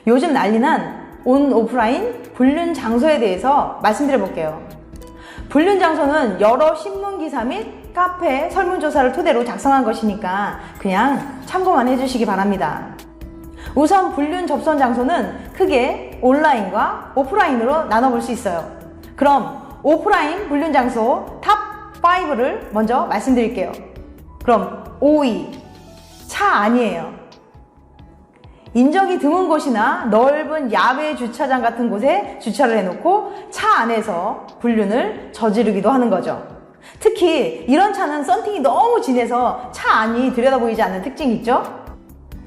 요즘 난리난 온 오프라인 불륜 장소에 대해서 말씀드려 볼게요. 불륜 장소는 여러 신문기사 및 카페 설문조사를 토대로 작성한 것이니까 그냥 참고만 해주시기 바랍니다. 우선 불륜 접선 장소는 크게 온라인과 오프라인으로 나눠볼 수 있어요. 그럼 오프라인 불륜 장소 탑 5를 먼저 말씀드릴게요. 그럼 5위, 차 안이에요. 인적이 드문 곳이나 넓은 야외 주차장 같은 곳에 주차를 해놓고 차 안에서 불륜을 저지르기도 하는 거죠. 특히 이런 차는 썬팅이 너무 진해서 차 안이 들여다보이지 않는 특징이 있죠.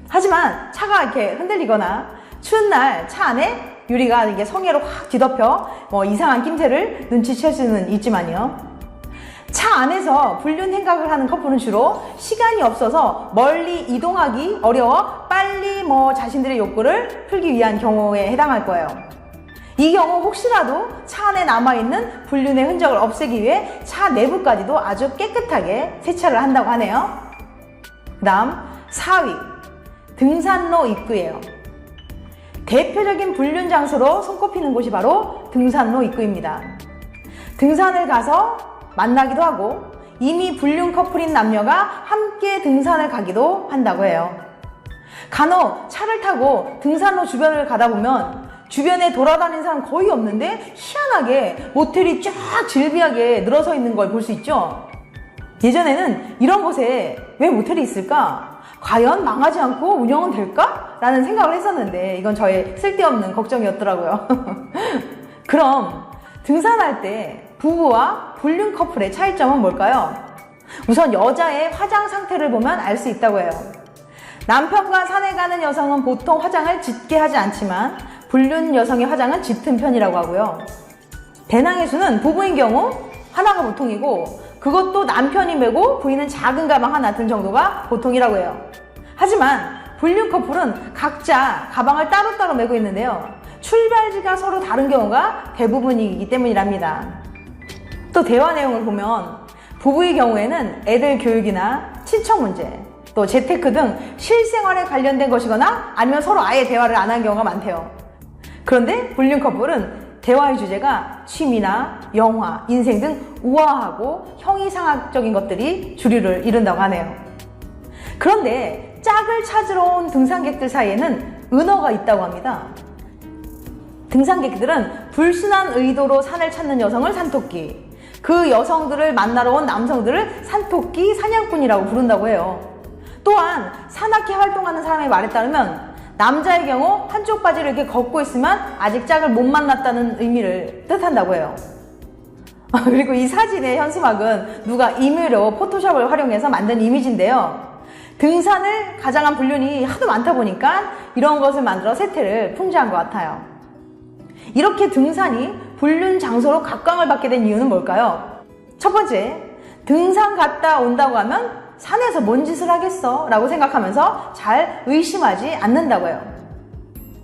하지만 차가 이렇게 흔들리거나 추운 날 차 안에 유리가 이게 성에로 확 뒤덮여 이상한 낌새를 눈치챌 수는 있지만요. 차 안에서 불륜 행각을 하는 커플은 주로 시간이 없어서 멀리 이동하기 어려워 빨리 자신들의 욕구를 풀기 위한 경우에 해당할 거예요. 이 경우 혹시라도 차 안에 남아있는 불륜의 흔적을 없애기 위해 차 내부까지도 아주 깨끗하게 세차를 한다고 하네요. 그 다음 4위, 등산로 입구예요. 대표적인 불륜 장소로 손꼽히는 곳이 바로 등산로 입구입니다. 등산을 가서 만나기도 하고 이미 불륜 커플인 남녀가 함께 등산을 가기도 한다고 해요. 간혹 차를 타고 등산로 주변을 가다 보면 주변에 돌아다니는 사람 거의 없는데 희한하게 모텔이 쫙 질비하게 늘어서 있는 걸 볼 수 있죠. 예전에는 이런 곳에 왜 모텔이 있을까? 과연 망하지 않고 운영은 될까? 라는 생각을 했었는데 이건 저의 쓸데없는 걱정이었더라고요. 그럼 등산할 때 부부와 불륜 커플의 차이점은 뭘까요? 우선 여자의 화장 상태를 보면 알 수 있다고 해요. 남편과 산에 가는 여성은 보통 화장을 짙게 하지 않지만 불륜 여성의 화장은 짙은 편이라고 하고요. 배낭의 수는 부부인 경우 하나가 보통이고 그것도 남편이 메고 부인은 작은 가방 하나 든 정도가 보통이라고 해요. 하지만 불륜 커플은 각자 가방을 따로따로 메고 있는데요. 출발지가 서로 다른 경우가 대부분이기 때문이랍니다. 또 대화 내용을 보면 부부의 경우에는 애들 교육이나 친척 문제, 또 재테크 등 실생활에 관련된 것이거나 아니면 서로 아예 대화를 안 한 경우가 많대요. 그런데 불륜 커플은 대화의 주제가 취미나 영화, 인생 등 우아하고 형이상학적인 것들이 주류를 이룬다고 하네요. 그런데 짝을 찾으러 온 등산객들 사이에는 은어가 있다고 합니다. 등산객들은 불순한 의도로 산을 찾는 여성을 산토끼, 그 여성들을 만나러 온 남성들을 산토끼 사냥꾼이라고 부른다고 해요. 또한 산악회 활동하는 사람의 말에 따르면 남자의 경우 한쪽 바지를 이렇게 걷고 있으면 아직 짝을 못 만났다는 의미를 뜻한다고 해요. 그리고 이 사진의 현수막은 누가 임의로 포토샵을 활용해서 만든 이미지인데요. 등산을 가장한 불륜이 하도 많다 보니까 이런 것을 만들어 세태를 풍자한 것 같아요. 이렇게 등산이 불륜 장소로 각광을 받게 된 이유는 뭘까요? 첫 번째, 등산 갔다 온다고 하면 산에서 뭔 짓을 하겠어? 라고 생각하면서 잘 의심하지 않는다고 해요.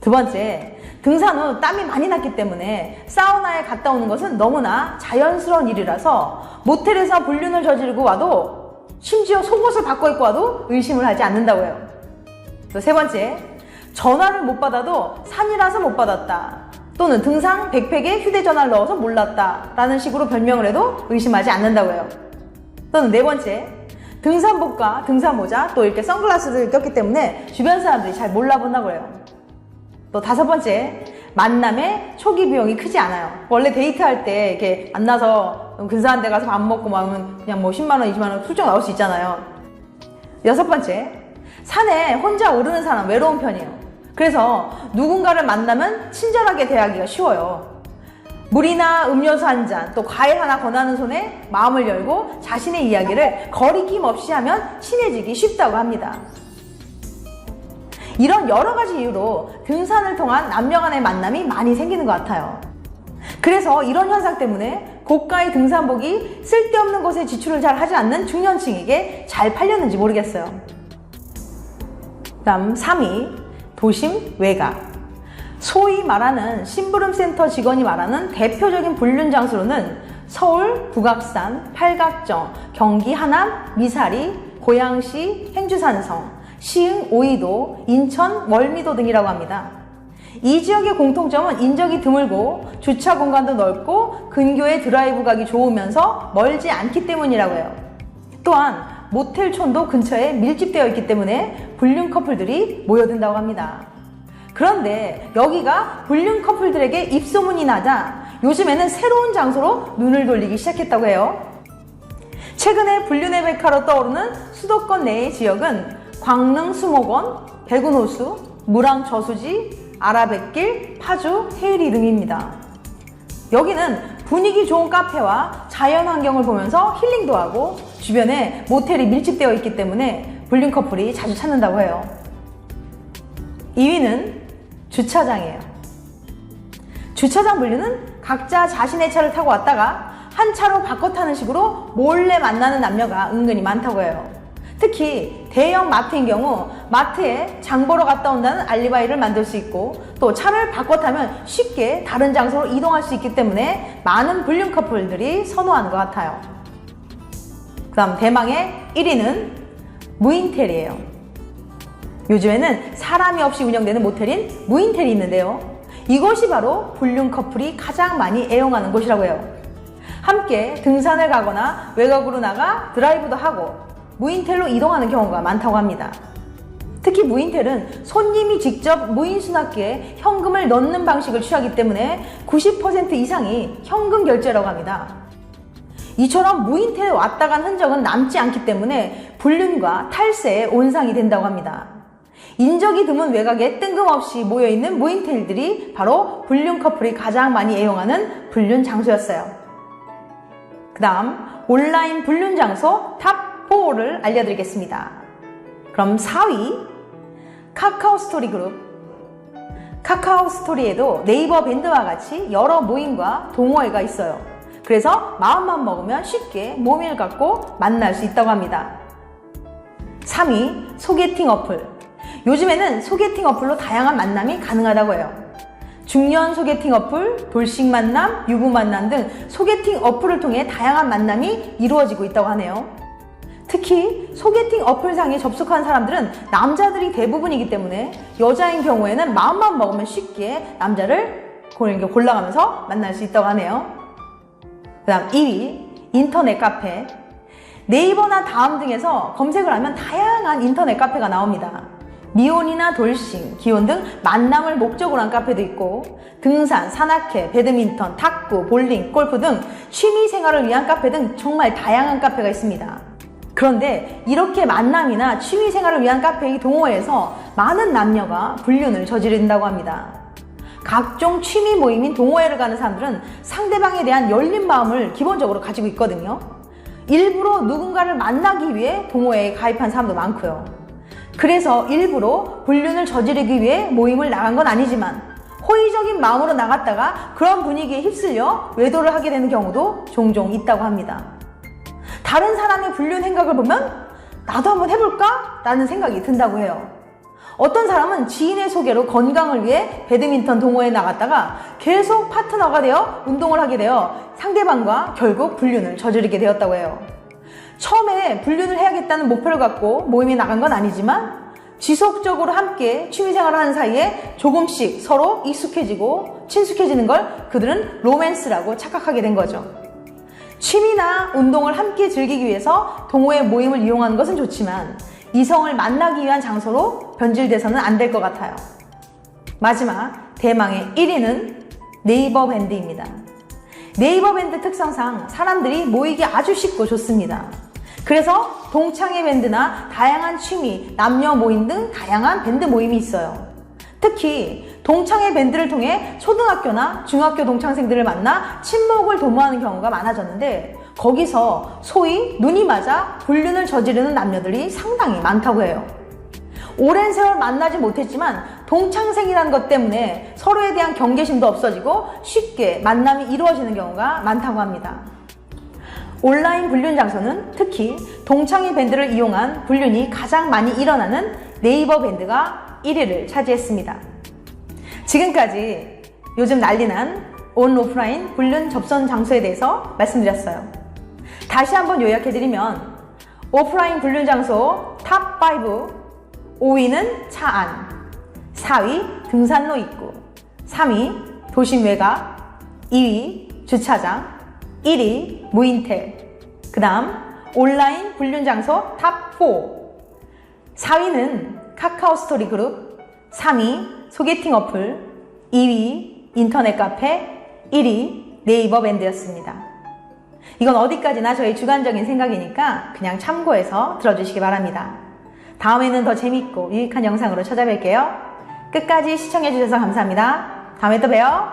두 번째, 등산 후 땀이 많이 났기 때문에 사우나에 갔다 오는 것은 너무나 자연스러운 일이라서 모텔에서 불륜을 저지르고 와도 심지어 속옷을 바꿔 입고 와도 의심을 하지 않는다고 해요. 또 세 번째, 전화를 못 받아도 산이라서 못 받았다. 또는 등산 백팩에 휴대전화를 넣어서 몰랐다 라는 식으로 변명을 해도 의심하지 않는다고 해요. 또는 네 번째, 등산복과 등산모자 또 이렇게 선글라스를 꼈기 때문에 주변 사람들이 잘 몰라본다고 해요. 또 다섯 번째, 만남의 초기 비용이 크지 않아요. 원래 데이트할 때 이렇게 만나서 근사한 데 가서 밥 먹고 하면 그냥 10만원, 20만원 훌쩍 나올 수 있잖아요. 여섯 번째, 산에 혼자 오르는 사람 외로운 편이에요. 그래서 누군가를 만나면 친절하게 대하기가 쉬워요. 물이나 음료수 한 잔, 또 과일 하나 권하는 손에 마음을 열고 자신의 이야기를 거리낌 없이 하면 친해지기 쉽다고 합니다. 이런 여러 가지 이유로 등산을 통한 남녀 간의 만남이 많이 생기는 것 같아요. 그래서 이런 현상 때문에 고가의 등산복이 쓸데없는 곳에 지출을 잘 하지 않는 중년층에게 잘 팔렸는지 모르겠어요. 다음 3위, 도심 외곽. 소위 말하는 심부름센터 직원이 말하는 대표적인 불륜 장소로는 서울, 북악산, 팔각정, 경기 하남, 미사리, 고양시, 행주산성, 시흥, 오이도, 인천, 월미도 등이라고 합니다. 이 지역의 공통점은 인적이 드물고 주차 공간도 넓고 근교에 드라이브 가기 좋으면서 멀지 않기 때문이라고 해요. 또한 모텔촌도 근처에 밀집되어 있기 때문에 불륜 커플들이 모여든다고 합니다. 그런데 여기가 불륜 커플들에게 입소문이 나자 요즘에는 새로운 장소로 눈을 돌리기 시작했다고 해요. 최근에 불륜의 메카로 떠오르는 수도권 내의 지역은 광릉 수목원, 백운호수, 무랑 저수지, 아라뱃길, 파주, 해리 등입니다. 여기는 분위기 좋은 카페와 자연 환경을 보면서 힐링도 하고 주변에 모텔이 밀집되어 있기 때문에 불륜 커플이 자주 찾는다고 해요. 2위는 주차장이에요. 주차장 불륜은 각자 자신의 차를 타고 왔다가 한 차로 바꿔 타는 식으로 몰래 만나는 남녀가 은근히 많다고 해요. 특히 대형 마트인 경우 마트에 장 보러 갔다 온다는 알리바이를 만들 수 있고 또 차를 바꿔 타면 쉽게 다른 장소로 이동할 수 있기 때문에 많은 불륜 커플들이 선호하는 것 같아요. 그 다음 대망의 1위는 무인텔이에요. 요즘에는 사람이 없이 운영되는 모텔인 무인텔이 있는데요. 이곳이 바로 불륜 커플이 가장 많이 애용하는 곳이라고 해요. 함께 등산을 가거나 외곽으로 나가 드라이브도 하고 무인텔로 이동하는 경우가 많다고 합니다. 특히 무인텔은 손님이 직접 무인 수납기에 현금을 넣는 방식을 취하기 때문에 90% 이상이 현금 결제라고 합니다. 이처럼 무인텔에 왔다 간 흔적은 남지 않기 때문에 불륜과 탈세에 온상이 된다고 합니다. 인적이 드문 외곽에 뜬금없이 모여있는 무인텔들이 바로 불륜 커플이 가장 많이 애용하는 불륜 장소였어요. 그 다음 온라인 불륜 장소 탑 4를 알려드리겠습니다. 그럼 4위 카카오 스토리 그룹. 카카오 스토리에도 네이버 밴드와 같이 여러 모임과 동호회가 있어요. 그래서 마음만 먹으면 쉽게 모임을 갖고 만날 수 있다고 합니다. 3위 소개팅 어플. 요즘에는 소개팅 어플로 다양한 만남이 가능하다고 해요. 중년 소개팅 어플, 돌싱 만남, 유부 만남 등 소개팅 어플을 통해 다양한 만남이 이루어지고 있다고 하네요. 특히 소개팅 어플상에 접속한 사람들은 남자들이 대부분이기 때문에 여자인 경우에는 마음만 먹으면 쉽게 남자를 골라가면서 만날 수 있다고 하네요. 그 다음 2위 인터넷 카페. 네이버나 다음 등에서 검색을 하면 다양한 인터넷 카페가 나옵니다. 미혼이나 돌싱, 기혼 등 만남을 목적으로 한 카페도 있고 등산, 산악회, 배드민턴, 탁구, 볼링, 골프 등 취미 생활을 위한 카페 등 정말 다양한 카페가 있습니다. 그런데 이렇게 만남이나 취미 생활을 위한 카페의 동호회에서 많은 남녀가 불륜을 저지른다고 합니다. 각종 취미 모임인 동호회를 가는 사람들은 상대방에 대한 열린 마음을 기본적으로 가지고 있거든요. 일부러 누군가를 만나기 위해 동호회에 가입한 사람도 많고요. 그래서 일부러 불륜을 저지르기 위해 모임을 나간 건 아니지만 호의적인 마음으로 나갔다가 그런 분위기에 휩쓸려 외도를 하게 되는 경우도 종종 있다고 합니다. 다른 사람의 불륜 행각을 보면 나도 한번 해볼까? 라는 생각이 든다고 해요. 어떤 사람은 지인의 소개로 건강을 위해 배드민턴 동호회에 나갔다가 계속 파트너가 되어 운동을 하게 되어 상대방과 결국 불륜을 저지르게 되었다고 해요. 처음에 불륜을 해야겠다는 목표를 갖고 모임에 나간 건 아니지만 지속적으로 함께 취미생활을 하는 사이에 조금씩 서로 익숙해지고 친숙해지는 걸 그들은 로맨스라고 착각하게 된 거죠. 취미나 운동을 함께 즐기기 위해서 동호회 모임을 이용하는 것은 좋지만 이성을 만나기 위한 장소로 변질돼서는 안 될 것 같아요. 마지막 대망의 1위는 네이버 밴드입니다. 네이버 밴드 특성상 사람들이 모이기 아주 쉽고 좋습니다. 그래서 동창회 밴드나 다양한 취미, 남녀 모임 등 다양한 밴드 모임이 있어요. 특히 동창회 밴드를 통해 초등학교나 중학교 동창생들을 만나 친목을 도모하는 경우가 많아졌는데 거기서 소위 눈이 맞아 불륜을 저지르는 남녀들이 상당히 많다고 해요. 오랜 세월 만나지 못했지만 동창생이라는 것 때문에 서로에 대한 경계심도 없어지고 쉽게 만남이 이루어지는 경우가 많다고 합니다. 온라인 불륜 장소는 특히 동창회 밴드를 이용한 불륜이 가장 많이 일어나는 네이버 밴드가 1위를 차지했습니다. 지금까지 요즘 난리난 온 오프라인 불륜 접선 장소에 대해서 말씀드렸어요. 다시 한번 요약해드리면 오프라인 불륜 장소 탑 5, 5위는 차 안, 4위 등산로 입구, 3위 도심 외곽, 2위 주차장, 1위 무인텔. 그 다음 온라인 불륜 장소 탑 4. 4위는 카카오 스토리 그룹, 3위 소개팅 어플, 2위 인터넷 카페, 1위 네이버 밴드였습니다. 이건 어디까지나 저의 주관적인 생각이니까 그냥 참고해서 들어주시기 바랍니다. 다음에는 더 재밌고 유익한 영상으로 찾아뵐게요. 끝까지 시청해주셔서 감사합니다. 다음에 또 봬요.